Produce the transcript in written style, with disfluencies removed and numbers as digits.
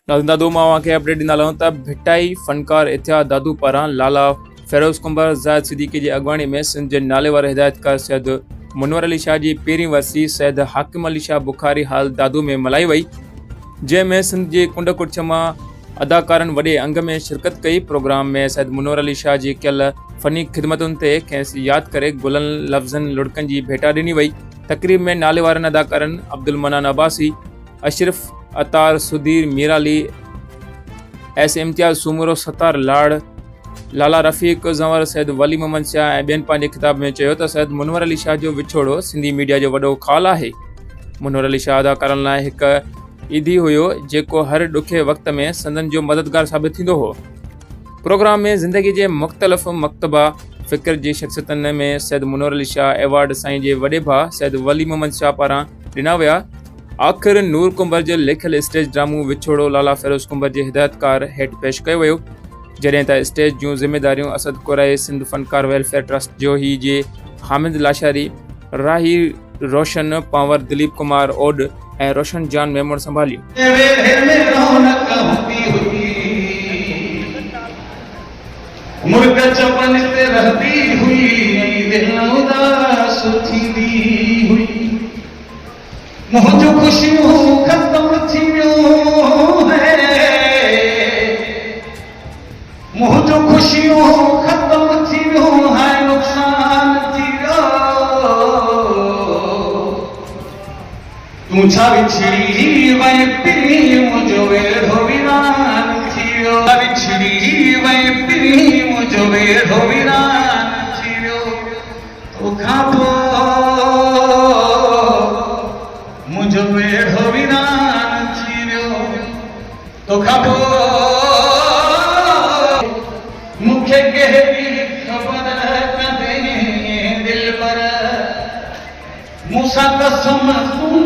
दादू मां के अपडेट ॾींदा हलूं त भिटाई फनकार इतिहा दादू पारां लाला फेरोज़ कुंबर ज़ाहिद सिद्दीकी जी अॻवानी में सिंध जे नाले वारे हिदायतकार सैयद मुनवर अली शाह जी पहिरीं वरसी सैयद हाकिम अली शाह बुखारी हाल दादू में मल्हाई वई, जंहिंमें सिंध जे कुंड कुर्छ मां अदाकारनि वॾे अंग में शिरकत कई। प्रोग्राम में सैयद मुनवर अली शाह जी कयल फ़नी ख़िदमतुनि ते खेसि यादि करे गुलनि लफ़्ज़नि लुड़कनि जी भेटा ॾिनी वई। तक़रीब में नाले वारनि अदाकारनि अब्दुल मनान अब्बासी, अशरफ अतार, सुधीर मीराली, एस इम्तियाज़ सूमरो, सतार लाड़, लाला रफ़ीक ज़ंवर, सैयद वली मोहम्मद शाह ऐं ॿियनि पंहिंजे खिताब में चयो त सैयद मुनवर अली शाह जो विछोड़ो सिंधी मीडिया जो वॾो खाल आहे। मुनवर अली शाह अदाकारनि लाइ हिकु ईदी हुयो जेको हर ॾुखे वक़्त में संदन जो मददगार साबित थींदो हो। प्रोग्राम में ज़िंदगी जे मुख़्तलिफ़ मकतबा फ़िक्र जी शख़्सियतुनि में सैयद मुनवर अली शाह एवार्ड साईं जे वॾे भाउ सैयद वली मोहम्मद शाह पारां ॾिना विया। आख़िर नूर कुंबर जे लिखियल स्टेज ड्रामो विछोड़ो लाला फेरोज़ कुंबर जे हिदायतकार हेठि पेश कयो वियो, जॾहिं त स्टेज जूं ज़िम्मेदारियूं असद कुरैशी सिंध फनकार वेलफेयर ट्रस्ट जोही जे हामिद लाशारी, राही रोशन पांवर, दिलीप कुमार ओड ऐं रोशन जान मेमण संभालियूं। मुझो खुशियों खत्म थी मुझो खुशियों खत्म थी है नुक़सान थी तू छा विछड़ी वई पिरी मुझो वेढ़ो वीरान थी विछड़ी वई पिरी मुझो वेढ़ो वीरान थी तोखां मुझो वेढ़ो वीरान थी वियो तोखां मूंखे कहिड़ी ख़बर कॾहिं दिल पर मूंसां कसम तूं